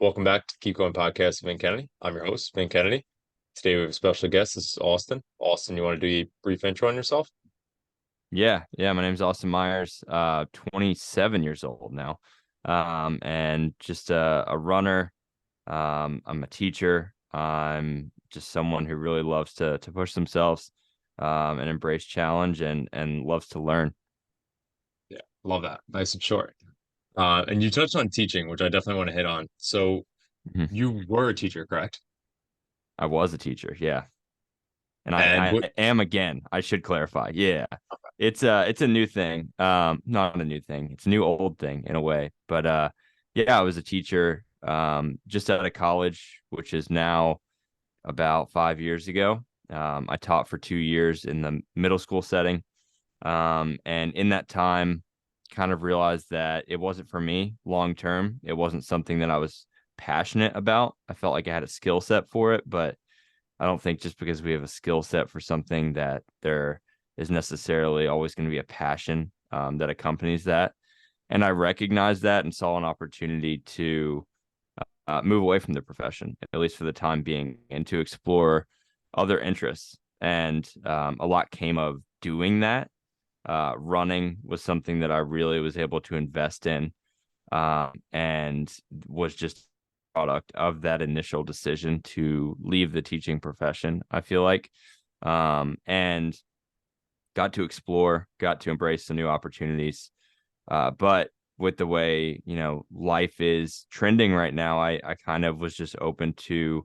Welcome back to the Keep Going Podcast, Vin Kennedy. I'm your host, Vin Kennedy. Today we have a special guest. This is Austin. Austin, you want to do a brief intro on yourself? Yeah. My name's Austin Myers, 27 years old now, and just a runner. I'm a teacher. I'm just someone who really loves to push themselves, and embrace challenge and loves to learn. Yeah, love that. Nice and short. And you touched on teaching, which I definitely want to hit on. So Mhm. you were a teacher, correct? I was a teacher, yeah, and And what? I am again. I should clarify, yeah. It's a new thing. Not a new thing. It's a new old thing in a way. But yeah, I was a teacher just out of college, which is now about 5 years ago. I taught for 2 years in the middle school setting. And in that time, kind of realized that it wasn't for me long term. It wasn't something that I was passionate about. I felt like I had a skill set for it, but I don't think just because we have a skill set for something that there is necessarily always going to be a passion that accompanies that. And I recognized that and saw an opportunity to move away from the profession, at least for the time being, and to explore other interests. And a lot came of doing that. Running was something that I really was able to invest in, and was just a product of that initial decision to leave the teaching profession, I feel like. And got to explore, got to embrace some new opportunities. But with the way, life is trending right now, I kind of was just open to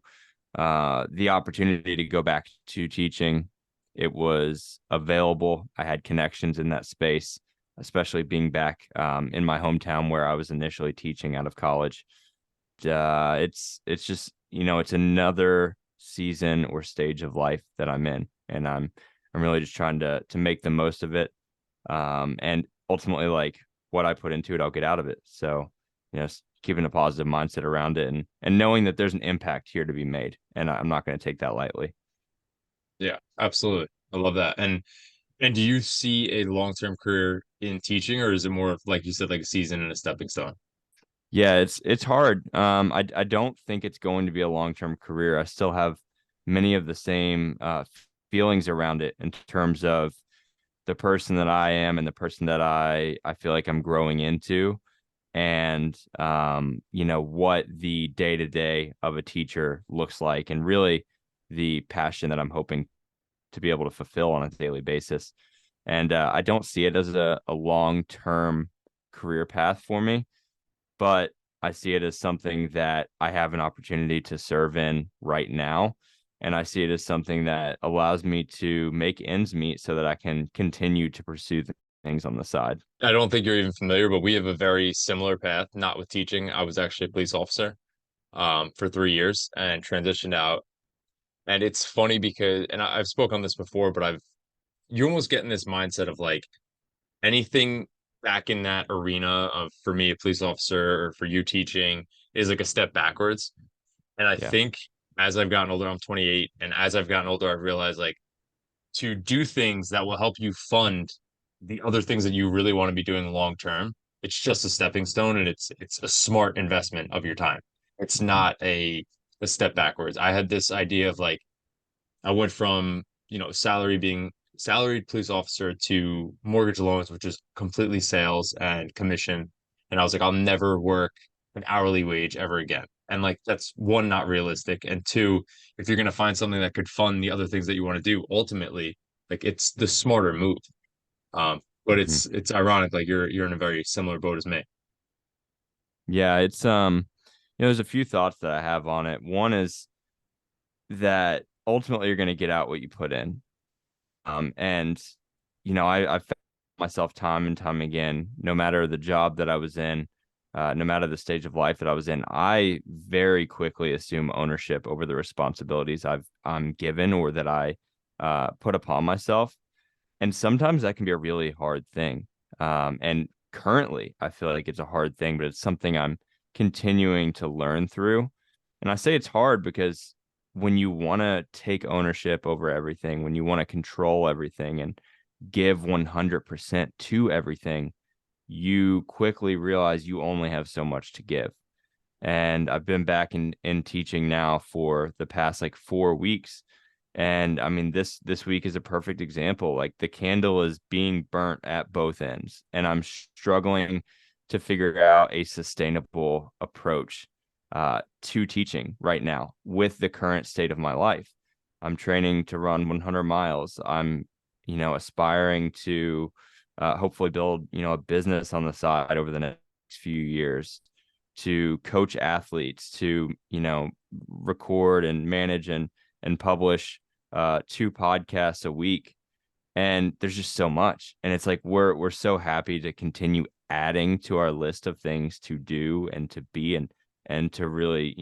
the opportunity to go back to teaching. It was available. I had connections in that space, especially being back in my hometown where I was initially teaching out of college. It's just, it's another season or stage of life that I'm in, and I'm really just trying to make the most of it. And ultimately, like, what I put into it, I'll get out of it. So, keeping a positive mindset around it, and knowing that there's an impact here to be made, and I'm not going to take that lightly. Yeah, absolutely. I love that. And do you see a long-term career in teaching, or is it more of, like you said, like a season and a stepping stone? Yeah, it's hard. I don't think it's going to be a long-term career. I still have many of the same feelings around it in terms of the person that I am and the person that I feel like I'm growing into, and what the day-to-day of a teacher looks like, and really the passion that I'm hoping to be able to fulfill on a daily basis. And I don't see it as a long-term career path for me, but I see it as something that I have an opportunity to serve in right now. And I see it as something that allows me to make ends meet so that I can continue to pursue things on the side. I don't think you're even familiar, but we have a very similar path, not with teaching. I was actually a police officer for 3 years and transitioned out. And it's funny because, and I've spoke on this before, but you almost get in this mindset of like anything back in that arena of, for me, a police officer, or for you teaching, is like a step backwards. And I Yeah. think as I've gotten older, I'm 28, and as I've gotten older, I've realized like to do things that will help you fund the other things that you really want to be doing long term. It's just a stepping stone, and it's a smart investment of your time. It's Mhm. not a step backwards. I had this idea of like I went from, being salaried police officer to mortgage loans, which is completely sales and commission. And I was like, I'll never work an hourly wage ever again. And like that's one, not realistic. And two, if you're gonna find something that could fund the other things that you want to do, ultimately, like it's the smarter move. But Mhm. it's ironic, like you're in a very similar boat as me. Yeah, it's there's a few thoughts that I have on it. One is that ultimately you're going to get out what you put in. And I found myself time and time again, no matter the job that I was in, no matter the stage of life that I was in, I very quickly assume ownership over the responsibilities I'm given, or that I put upon myself. And sometimes that can be a really hard thing. And currently, I feel like it's a hard thing, but it's something I'm continuing to learn through. And I say it's hard because when you want to take ownership over everything, when you want to control everything and give 100% to everything, you quickly realize you only have so much to give. And I've been back in teaching now for the past like 4 weeks. And I mean, this week is a perfect example. Like the candle is being burnt at both ends, and I'm struggling to figure out a sustainable approach to teaching right now with the current state of my life. I'm training to run 100 miles. I'm, aspiring to hopefully build, a business on the side over the next few years, to coach athletes, to, record and manage and publish 2 podcasts a week. And there's just so much. And it's like we're so happy to continue adding to our list of things to do and to be and to really,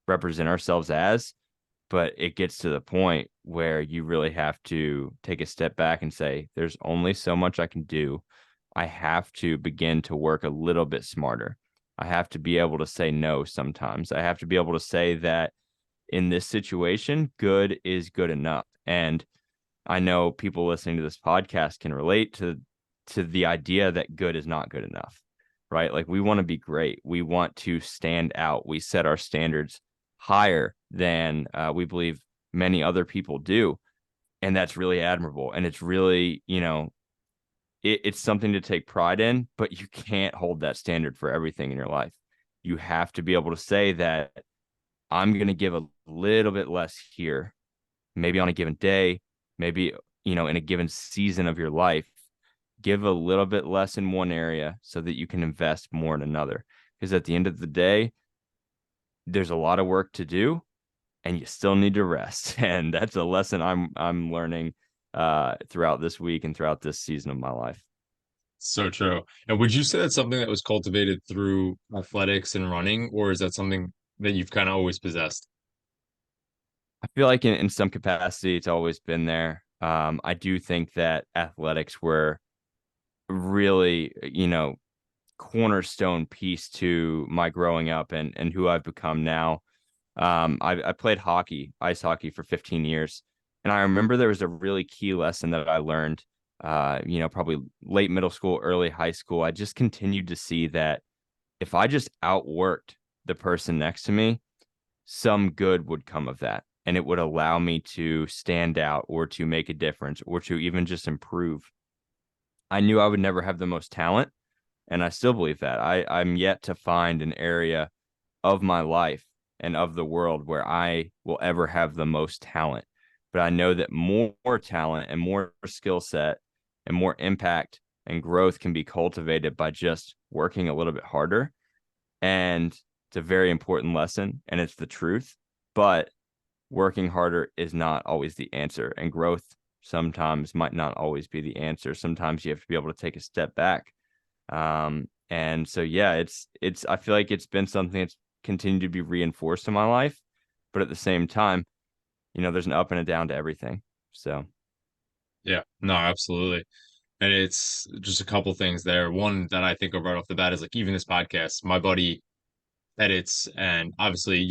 represent ourselves as. But it gets to the point where you really have to take a step back and say, there's only so much I can do. I have to begin to work a little bit smarter. I have to be able to say no sometimes. I have to be able to say that in this situation, good is good enough. And I know people listening to this podcast can relate to the idea that good is not good enough, right? Like we want to be great. We want to stand out. We set our standards higher than we believe many other people do. And that's really admirable. And it's really, it's something to take pride in, but you can't hold that standard for everything in your life. You have to be able to say that I'm going to give a little bit less here, maybe on a given day, maybe, in a given season of your life. Give a little bit less in one area so that you can invest more in another. Because at the end of the day, there's a lot of work to do and you still need to rest. And that's a lesson I'm learning throughout this week and throughout this season of my life. So true. And would you say that's something that was cultivated through athletics and running, or is that something that you've kind of always possessed? I feel like in some capacity, it's always been there. I do think that athletics were really, cornerstone piece to my growing up and who I've become now. I played hockey, ice hockey for 15 years. And I remember there was a really key lesson that I learned, probably late middle school, early high school. I just continued to see that if I just outworked the person next to me, some good would come of that. And it would allow me to stand out or to make a difference or to even just improve. I knew I would never have the most talent. And I still believe that. I'm yet to find an area of my life and of the world where I will ever have the most talent. But I know that more talent and more skill set and more impact and growth can be cultivated by just working a little bit harder. And it's a very important lesson, and it's the truth. But working harder is not always the answer, and growth sometimes might not always be the answer. Sometimes you have to be able to take a step back. And so, yeah, I feel like it's been something that's continued to be reinforced in my life, but at the same time, there's an up and a down to everything. So, Yeah, no, absolutely. And it's just a couple things there. One that I think of right off the bat is like even this podcast, my buddy edits, and obviously,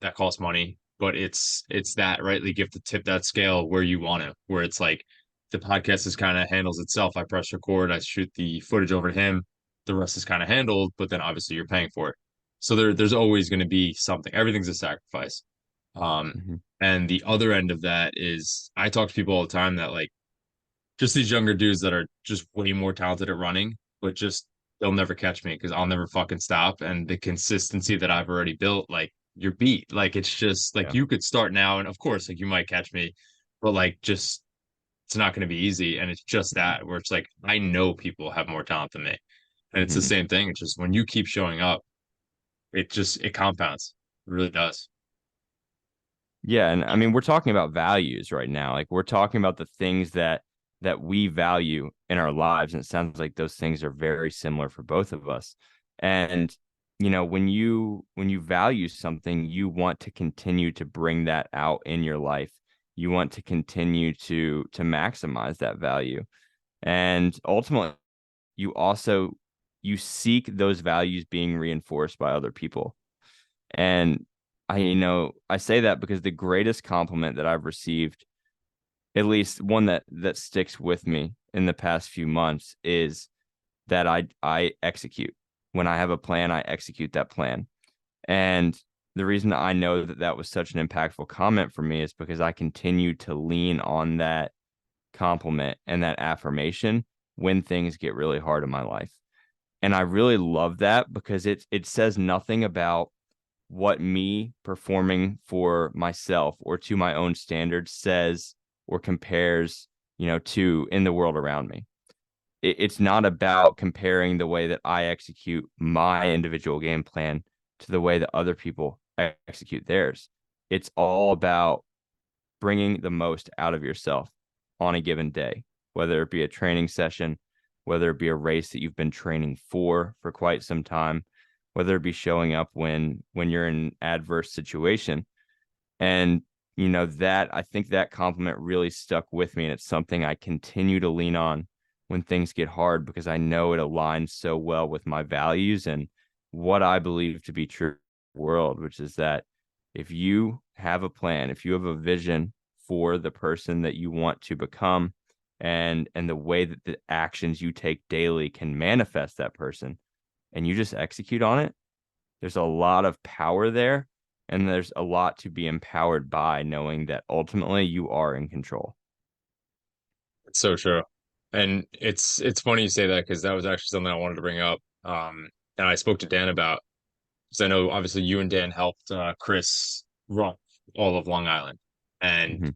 that costs money, but it's that right. Like you have to tip that scale where you want to, where it's like the podcast is kind of handles itself. I press record, I shoot the footage over to him, the rest is kind of handled, but then obviously you're paying for it. So there's always going to be something. Everything's a sacrifice. Um, mhm. and the other end of that is I talk to people all the time that like just these younger dudes that are just way more talented at running, but just they'll never catch me because I'll never fucking stop. And the consistency that I've already built, like you're beat. Like it's just like Yeah. you could start now, and of course, like you might catch me, but like just it's not going to be easy. And it's just that where it's like I know people have more talent than me, and it's the Mhm. same thing. It's just when you keep showing up, it compounds. It really does. Yeah, and I mean, we're talking about values right now. Like we're talking about the things that we value in our lives, and it sounds like those things are very similar for both of us. And when you value something, you want to continue to bring that out in your life. You want to continue to maximize that value. And ultimately, you seek those values being reinforced by other people. And I say that because the greatest compliment that I've received, at least one that sticks with me in the past few months, is that I execute. When I have a plan, I execute that plan. And the reason I know that that was such an impactful comment for me is because I continue to lean on that compliment and that affirmation when things get really hard in my life. And I really love that because it says nothing about what me performing for myself or to my own standards says or compares, to in the world around me. It's not about comparing the way that I execute my individual game plan to the way that other people execute theirs. It's all about bringing the most out of yourself on a given day, whether it be a training session, whether it be a race that you've been training for quite some time, whether it be showing up when you're in an adverse situation. And that I think that compliment really stuck with me, and it's something I continue to lean on when things get hard because I know it aligns so well with my values and what I believe to be true in the world, which is that if you have a plan, if you have a vision for the person that you want to become, and the way that the actions you take daily can manifest that person, and you just execute on it, there's a lot of power there, and there's a lot to be empowered by knowing that ultimately you are in control. It's so true. And it's funny you say that because that was actually something I wanted to bring up. And I spoke to Dan about, because I know obviously you and Dan helped Chris run all of Long Island. And Mhm.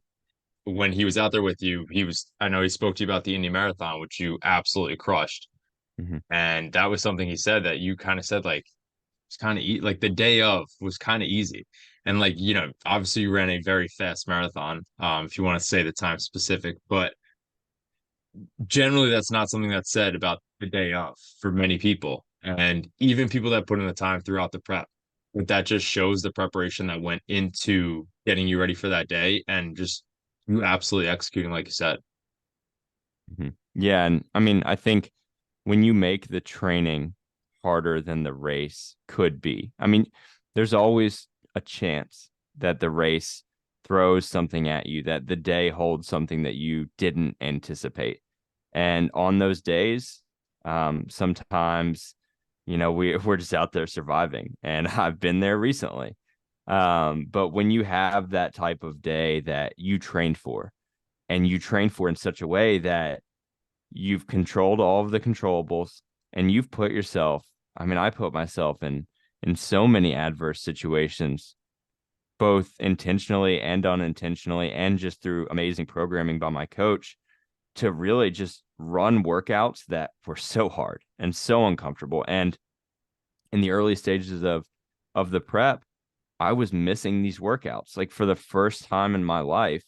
when he was out there with you, I know he spoke to you about the Indy Marathon, which you absolutely crushed. Mhm. And that was something he said that you kind of said like it's kind of like the day of was kind of easy. And like, obviously you ran a very fast marathon, if you want to say the time specific, but generally that's not something that's said about the day of for many people. And even people that put in the time throughout the prep. But that just shows the preparation that went into getting you ready for that day and just you absolutely executing like you said. Mhm. Yeah, and I mean, I think when you make the training harder than the race could be, I mean, there's always a chance that the race throws something at you, that the day holds something that you didn't anticipate. And on those days, sometimes, we're just out there surviving. And I've been there recently. But when you have that type of day that you trained for, and you train for in such a way that you've controlled all of the controllables and you've put yourself, I mean, I put myself in so many adverse situations, both intentionally and unintentionally, and just through amazing programming by my coach to really just run workouts that were so hard and so uncomfortable. And in the early stages of the prep, I was missing these workouts. Like for the first time in my life,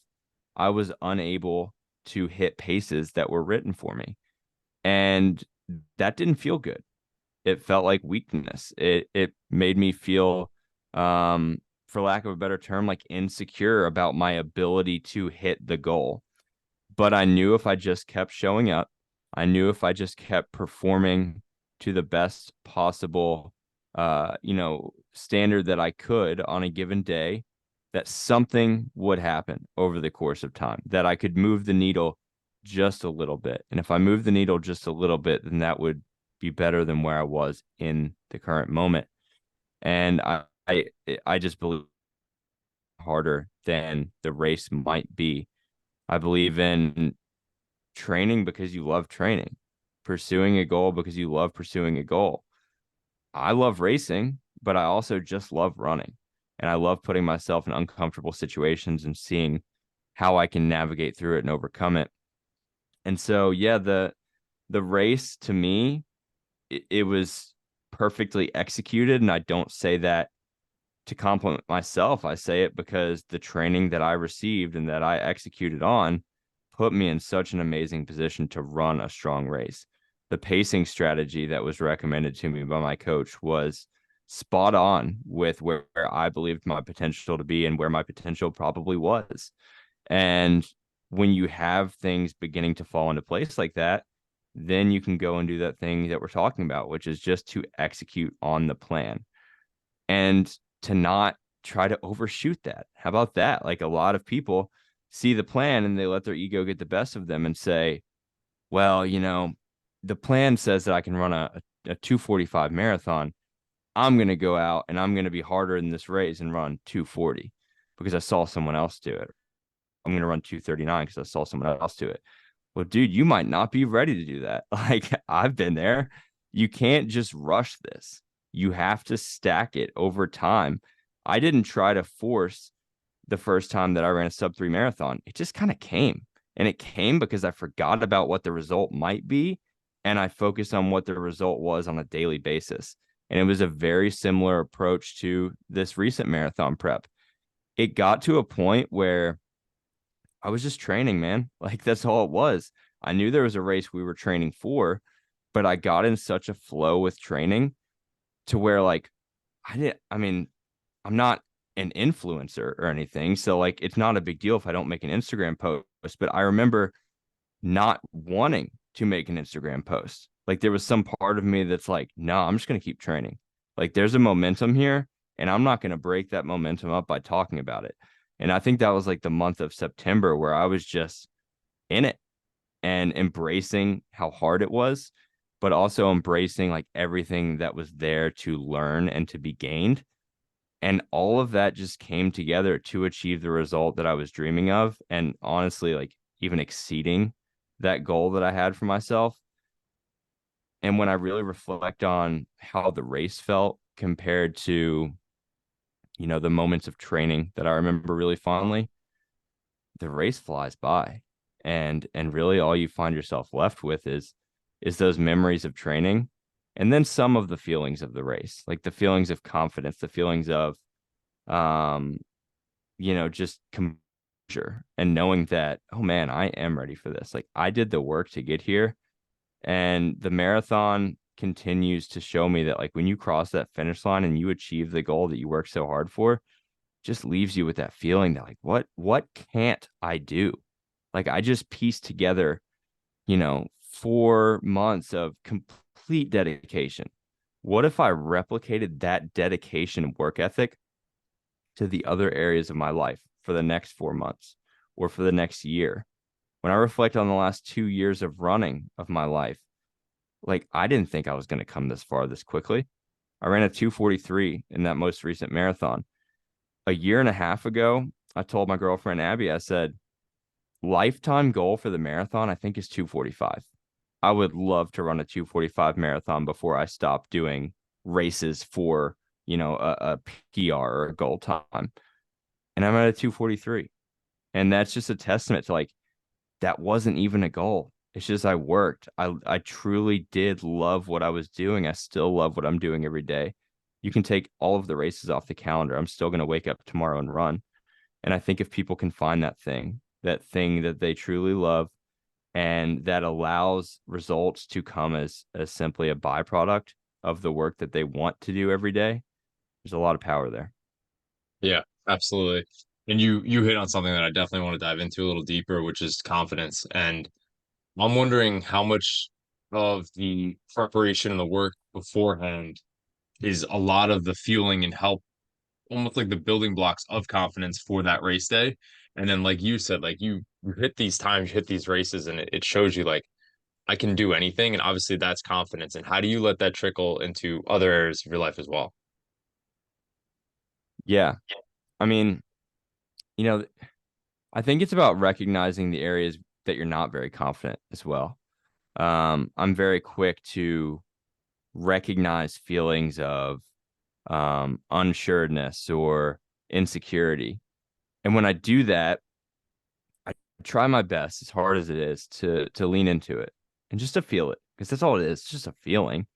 I was unable to hit paces that were written for me. And that didn't feel good. It felt like weakness. It made me feel, for lack of a better term, like insecure about my ability to hit the goal. But I knew if I just kept showing up, I knew if I just kept performing to the best possible, standard that I could on a given day, that something would happen over the course of time, that I could move the needle just a little bit. And if I move the needle just a little bit, then that would be better than where I was in the current moment. And I just believe harder than the race might be. I believe in training because you love training, pursuing a goal because you love pursuing a goal. I love racing, but I also just love running. And I love putting myself in uncomfortable situations and seeing how I can navigate through it and overcome it. And so, yeah, the race to me, it was perfectly executed. And I don't say that to compliment myself. I say it because the training that I received and that I executed on put me in such an amazing position to run a strong race. The pacing strategy that was recommended to me by my coach was spot on with where I believed my potential to be and where my potential probably was. And when you have things beginning to fall into place like that, then you can go and do that thing that we're talking about, which is just to execute on the plan and to not try to overshoot that. How about that? Like a lot of people see the plan and they let their ego get the best of them and say, well, the plan says that I can run a 2:45 marathon. I'm going to go out and I'm going to be harder in this race and run 240 because I saw someone else do it. I'm going to run 239 because I saw someone else do it. Well, dude, you might not be ready to do that. Like, I've been there. You can't just rush this. You have to stack it over time. I didn't try to force the first time that I ran a sub 3 marathon. It just kind of came. And it came because I forgot about what the result might be. And I focused on what the result was on a daily basis. And it was a very similar approach to this recent marathon prep. It got to a point where I was just training, man. Like, that's all it was. I knew there was a race we were training for, but I got in such a flow with training to where, like, I mean, I'm not an influencer or anything. So, like, it's not a big deal if I don't make an Instagram post. But I remember not wanting to make an Instagram post. Like, there was some part of me that's like, no, I'm just going to keep training. Like, there's a momentum here, and I'm not going to break that momentum up by talking about it. And I think that was like the month of September where I was just in it and embracing how hard it was, but also embracing like everything that was there to learn and to be gained. And all of that just came together to achieve the result that I was dreaming of. And honestly, like, even exceeding that goal that I had for myself. And when I really reflect on how the race felt compared to, the moments of training that I remember really fondly, the race flies by. And really all you find yourself left with is those memories of training, and then some of the feelings of the race, like the feelings of confidence, the feelings of um just composure, and knowing that, oh man, I am ready for this. Like, I did the work to get here. And the marathon continues to show me that, like, when you cross that finish line and you achieve the goal that you worked so hard for, just leaves you with that feeling that, like, what can't I do? Like, I just pieced together, 4 months of complete dedication. What if I replicated that dedication and work ethic to the other areas of my life for the next 4 months or for the next year? When I reflect on the last 2 years of running of my life, like, I didn't think I was going to come this far this quickly. I ran a 243 in that most recent marathon. A year and a half ago, I told my girlfriend Abby, I said, lifetime goal for the marathon, I think, is 245. I would love to run a 245 marathon before I stop doing races for, a PR or a goal time. And I'm at a 243. And that's just a testament to, like, that wasn't even a goal. It's just I worked. I truly did love what I was doing. I still love what I'm doing every day. You can take all of the races off the calendar. I'm still going to wake up tomorrow and run. And I think if people can find that thing that they truly love, and that allows results to come as simply a byproduct of the work that they want to do every day, there's a lot of power there. Yeah, absolutely. And you hit on something that I definitely want to dive into a little deeper, which is confidence. And I'm wondering how much of the preparation and the work beforehand is a lot of the fueling and help, almost like the building blocks of confidence for that race day. And then, like you said, like you hit these times, you hit these races, and it shows you like I can do anything. And obviously that's confidence. And how do you let that trickle into other areas of your life as well? Yeah. I mean, you know, I think it's about recognizing the areas that you're not very confident as well. I'm very quick to recognize feelings of unsureness or insecurity. And when I do that, I try my best, as hard as it is, to lean into it and just to feel it, because that's all it is. It's just a feeling.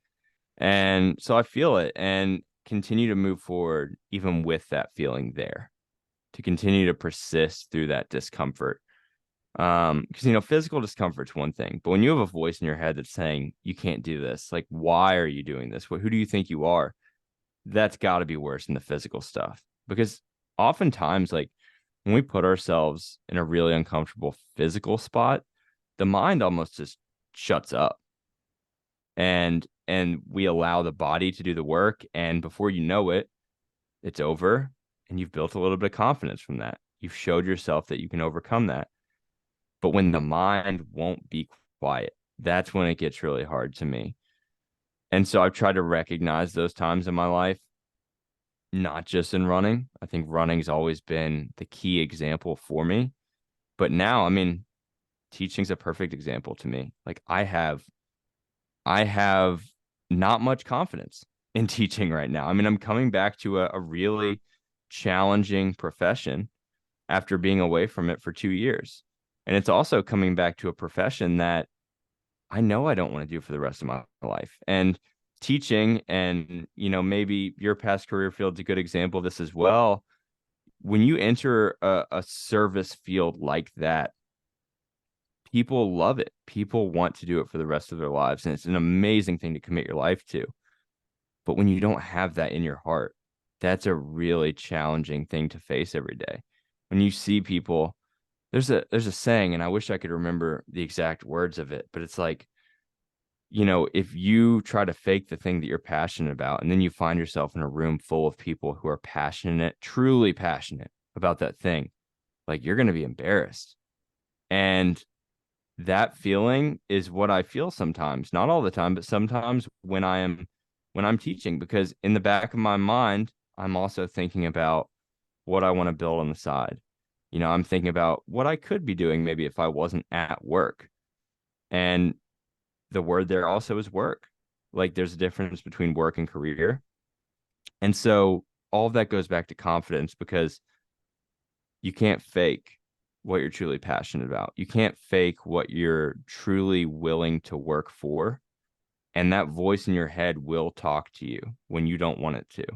And so I feel it and continue to move forward even with that feeling there, to continue to persist through that discomfort. Because physical discomfort's one thing, but when you have a voice in your head that's saying you can't do this, like, why are you doing this? Who do you think you are? That's got to be worse than the physical stuff. Because oftentimes, like, when we put ourselves in a really uncomfortable physical spot, the mind almost just shuts up, and we allow the body to do the work, and before you know it, it's over, and you've built a little bit of confidence from that. You've showed yourself that you can overcome that. But when the mind won't be quiet, that's when it gets really hard to me. And so I've tried to recognize those times in my life, not just in running. I think running's always been the key example for me. But now, I mean, teaching's a perfect example to me. Like I have not much confidence in teaching right now. I mean, I'm coming back to a really challenging profession after being away from it for 2 years. And it's also coming back to a profession that I know I don't want to do for the rest of my life. And teaching, and maybe your past career field's a good example of this as well. When you enter a service field like that, people love it. People want to do it for the rest of their lives. And it's an amazing thing to commit your life to. But when you don't have that in your heart, that's a really challenging thing to face every day. When you see people, there's a saying, and I wish I could remember the exact words of it, but it's like, if you try to fake the thing that you're passionate about, and then you find yourself in a room full of people who are passionate, truly passionate about that thing, like you're going to be embarrassed. And that feeling is what I feel sometimes, not all the time, but sometimes when I'm teaching, because in the back of my mind, I'm also thinking about what I want to build on the side. I'm thinking about what I could be doing maybe if I wasn't at work. And the word there also is work. Like there's a difference between work and career. And so all of that goes back to confidence, because you can't fake what you're truly passionate about. You can't fake what you're truly willing to work for. And that voice in your head will talk to you when you don't want it to.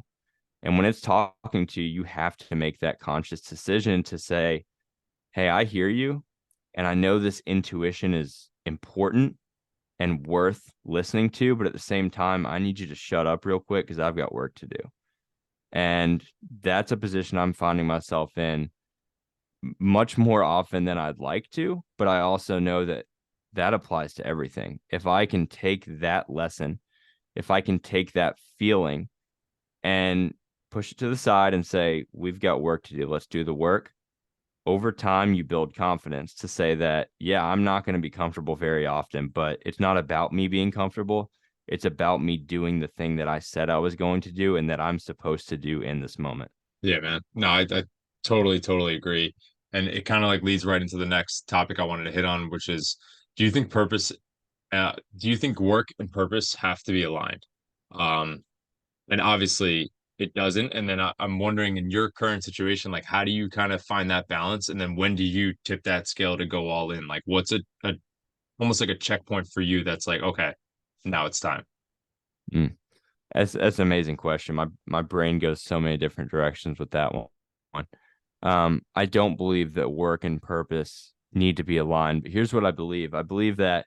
And when it's talking to you, you have to make that conscious decision to say, hey, I hear you. And I know this intuition is important and worth listening to. But at the same time, I need you to shut up real quick because I've got work to do. And that's a position I'm finding myself in much more often than I'd like to. But I also know that that applies to everything. If I can take that lesson, if I can take that feeling and push it to the side and say, we've got work to do, let's do the work. Over time, you build confidence to say that, yeah, I'm not going to be comfortable very often, but it's not about me being comfortable. It's about me doing the thing that I said I was going to do and that I'm supposed to do in this moment. Yeah, man. No, I totally, totally agree. And it kind of like leads right into the next topic I wanted to hit on, which is, do you think do you think work and purpose have to be aligned? Um, and obviously it doesn't. And then I'm wondering in your current situation, like how do you kind of find that balance? And then when do you tip that scale to go all in? Like what's a almost like a checkpoint for you that's like, okay, now it's time. Mm. That's an amazing question. My brain goes so many different directions with that one. I don't believe that work and purpose need to be aligned, but here's what I believe. I believe that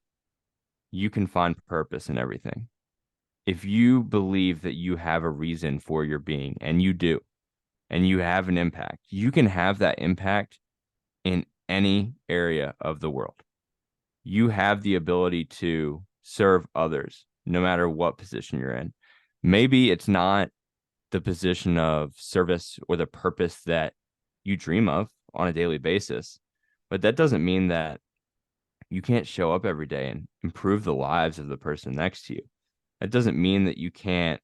you can find purpose in everything. If you believe that you have a reason for your being, and you do, and you have an impact, you can have that impact in any area of the world. You have the ability to serve others no matter what position you're in. Maybe it's not the position of service or the purpose that you dream of on a daily basis, but that doesn't mean that you can't show up every day and improve the lives of the person next to you. That doesn't mean that you can't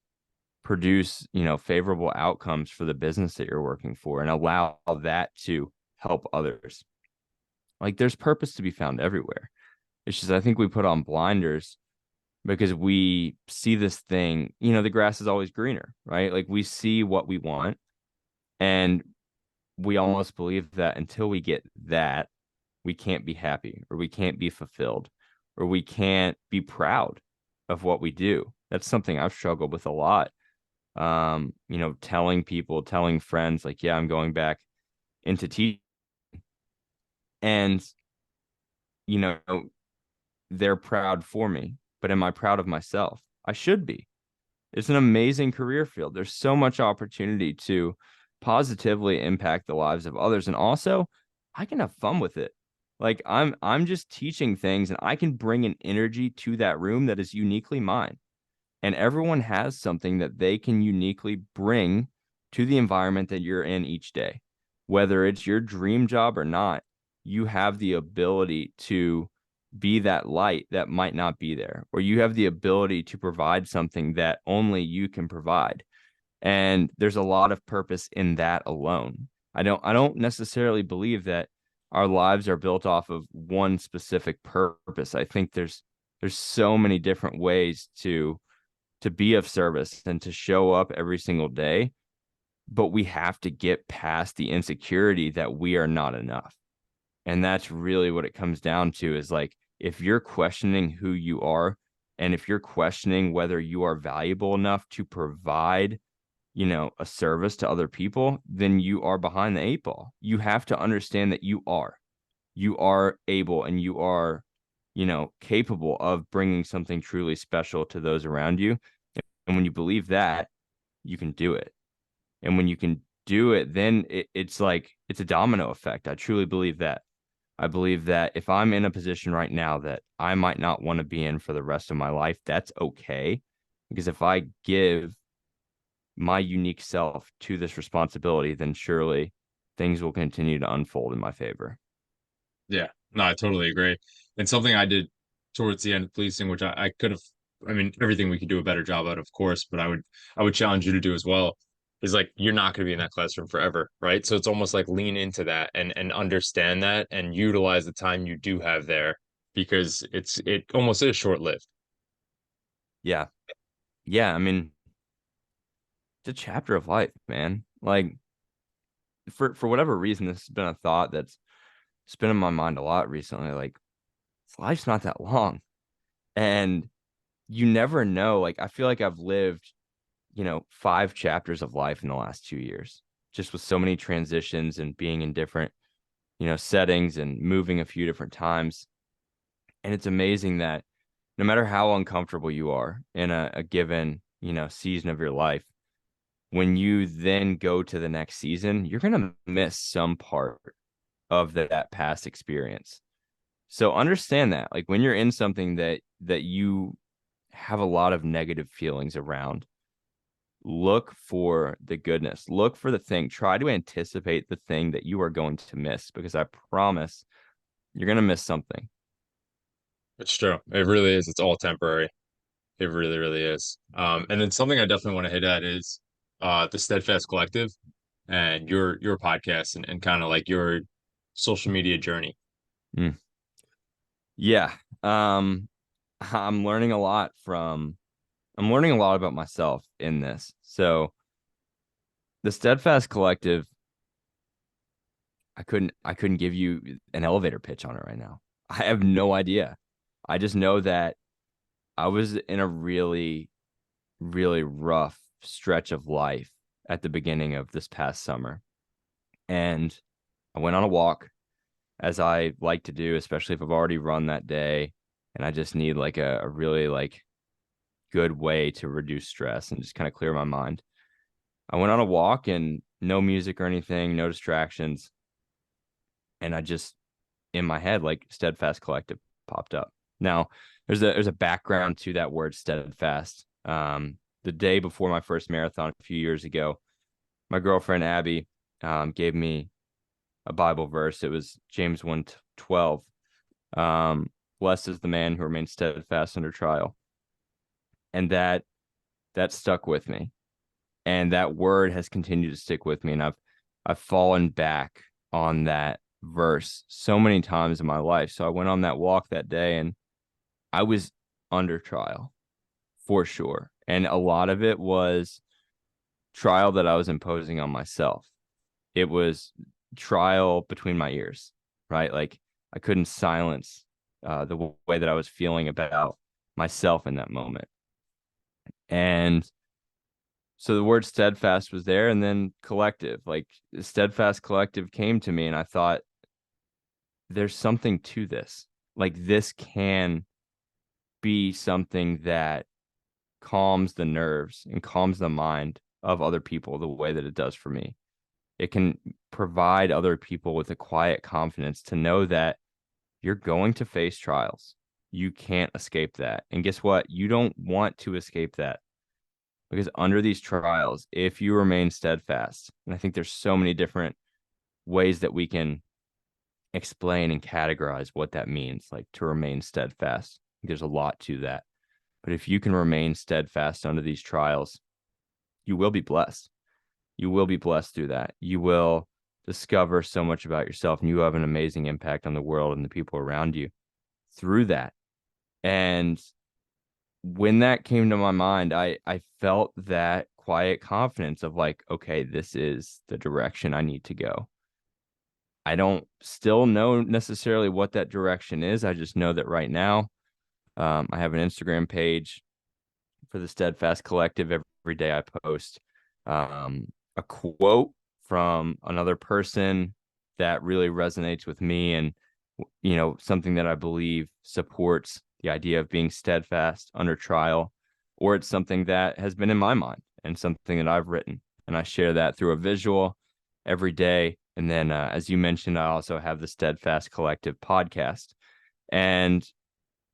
produce, favorable outcomes for the business that you're working for and allow that to help others. Like there's purpose to be found everywhere. It's just I think we put on blinders because we see this thing, the grass is always greener, right? Like we see what we want and we almost believe that until we get that, we can't be happy or we can't be fulfilled or we can't be proud of what we do. That's something I've struggled with a lot. Telling friends like, yeah, I'm going back into teaching, and you know, they're proud for me, but am I proud of myself? I should be. It's an amazing career field. There's so much opportunity to positively impact the lives of others. And also, I can have fun with it. Like I'm just teaching things and I can bring an energy to that room that is uniquely mine. And everyone has something that they can uniquely bring to the environment that you're in each day. Whether it's your dream job or not, you have the ability to be that light that might not be there, or you have the ability to provide something that only you can provide. And there's a lot of purpose in that alone. I don't necessarily believe that our lives are built off of one specific purpose. I think there's so many different ways to be of service and to show up every single day, but we have to get past the insecurity that we are not enough. And that's really what it comes down to, is like, if you're questioning who you are, and if you're questioning whether you are valuable enough to provide, a service to other people, then you are behind the eight ball. You have to understand that you are able, and you are, capable of bringing something truly special to those around you. And when you believe that, you can do it. And when you can do it, then it's like, it's a domino effect. I truly believe that. I believe that if I'm in a position right now that I might not want to be in for the rest of my life, that's okay. Because if I give my unique self to this responsibility, then surely things will continue to unfold in my favor. Yeah, no, I totally agree. And something I did towards the end of policing, which I could have, I mean, everything we could do a better job at, of course, but I would challenge you to do as well, is like you're not going to be in that classroom forever, right? So it's almost like lean into that and understand that and utilize the time you do have there, because it almost is short-lived. Yeah. Yeah. I mean, it's a chapter of life, man. Like, for whatever reason, this has been a thought that's been in my mind a lot recently. Like, life's not that long. And you never know. Like, I feel like I've lived, 5 chapters of life in the last 2 years, just with so many transitions and being in different, settings and moving a few different times. And it's amazing that no matter how uncomfortable you are in a given, season of your life, when you then go to the next season, you're going to miss some part of that past experience. So understand that, like, when you're in something that you have a lot of negative feelings around, look for the goodness, look for the thing, try to anticipate the thing that you are going to miss, because I promise you're going to miss something. It's true. It really is. It's all temporary. It really, really is. And then something I definitely want to hit at is the Steadfast Collective and your podcast and kind of like your social media journey. Mm. Yeah. Um, I'm learning a lot from, I'm learning a lot about myself in this. So the Steadfast Collective, I couldn't give you an elevator pitch on it right now. I have no idea. I just know that I was in a really, really rough stretch of life at the beginning of this past summer. And I went on a walk, as I like to do, especially if I've already run that day and I just need like a really like good way to reduce stress and just kind of clear my mind. I went on a walk, and no music or anything, no distractions. And I just, in my head, like, Steadfast Collective popped up. Now, there's a background to that word steadfast. The day before my first marathon a few years ago, my girlfriend Abby gave me a Bible verse. It was James 1:12. Blessed is the man who remains steadfast under trial. And that stuck with me. And that word has continued to stick with me. And I've fallen back on that verse so many times in my life. So I went on that walk that day, and I was under trial for sure. And a lot of it was trial that I was imposing on myself. It was trial between my ears, right? Like, I couldn't silence the way that I was feeling about myself in that moment. And so the word steadfast was there, and then collective, like, Steadfast Collective came to me, and I thought, there's something to this. Like, this can be something that calms the nerves and calms the mind of other people the way that it does for me. It can provide other people with a quiet confidence to know that you're going to face trials. You can't escape that. And guess what? You don't want to escape that, because under these trials, if you remain steadfast, and I think there's so many different ways that we can explain and categorize what that means, like to remain steadfast. There's a lot to that. But if you can remain steadfast under these trials, you will be blessed. You will be blessed through that. You will discover so much about yourself, and you have an amazing impact on the world and the people around you through that. And when that came to my mind, I felt that quiet confidence of like, okay, this is the direction I need to go. I don't still know necessarily what that direction is. I just know that right now, I have an Instagram page for the Steadfast Collective. Every day I post a quote from another person that really resonates with me, and something that I believe supports the idea of being steadfast under trial, or it's something that has been in my mind and something that I've written, and I share that through a visual every day. And then, as you mentioned, I also have the Steadfast Collective podcast, and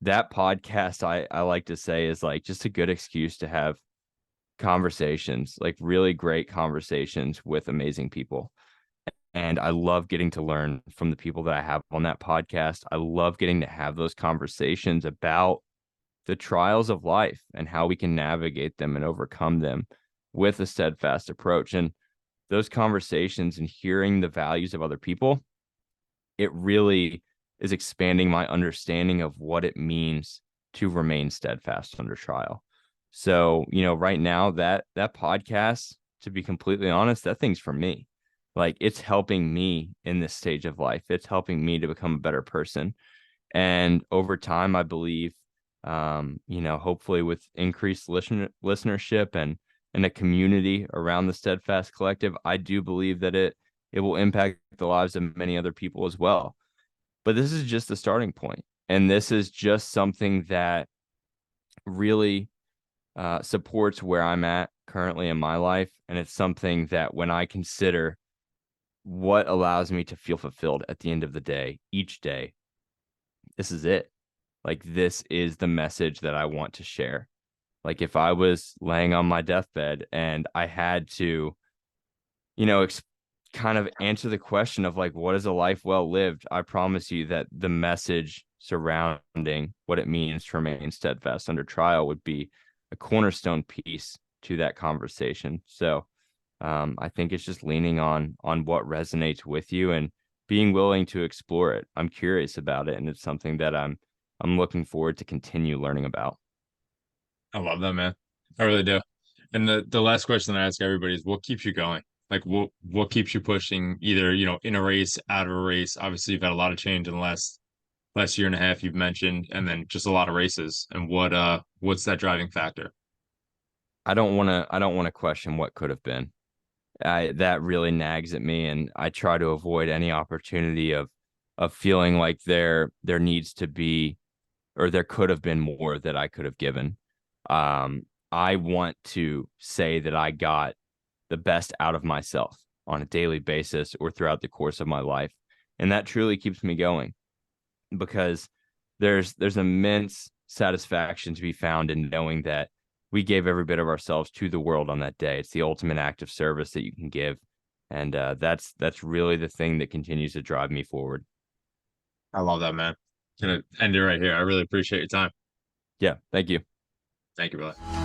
that podcast, I like to say, is like just a good excuse to have conversations, like really great conversations with amazing people. And I love getting to learn from the people that I have on that podcast. I love getting to have those conversations about the trials of life and how we can navigate them and overcome them with a steadfast approach. And those conversations and hearing the values of other people, it really is expanding my understanding of what it means to remain steadfast under trial. So, right now that podcast, to be completely honest, that thing's for me. Like, it's helping me in this stage of life. It's helping me to become a better person. And over time, I believe, hopefully with increased listenership and a community around the Steadfast Collective, I do believe that it will impact the lives of many other people as well. But this is just the starting point. And this is just something that really supports where I'm at currently in my life. And it's something that when I consider what allows me to feel fulfilled at the end of the day, each day, this is it. Like, this is the message that I want to share. Like, if I was laying on my deathbed and I had to, kind of answer the question of like, what is a life well lived? I promise you that the message surrounding what it means to remain steadfast under trial would be a cornerstone piece to that conversation. So I think it's just leaning on what resonates with you and being willing to explore it. I'm curious about it, and it's something that I'm looking forward to continue learning about. I love that, man. I really do. And the last question I ask everybody is, what keeps you going? Like, what keeps you pushing, either, in a race, out of a race? Obviously, you've had a lot of change in the last year and a half, you've mentioned, and then just a lot of races. And what's that driving factor? I don't want to question what could have been. That really nags at me, and I try to avoid any opportunity of feeling like there needs to be, or there could have been more that I could have given. I want to say that I got the best out of myself on a daily basis or throughout the course of my life. And that truly keeps me going, because there's immense satisfaction to be found in knowing that we gave every bit of ourselves to the world on that day. It's the ultimate act of service that you can give. And that's really the thing that continues to drive me forward. I love that, man. Gonna end it right here. I really appreciate your time. Yeah, thank you. Thank you, brother.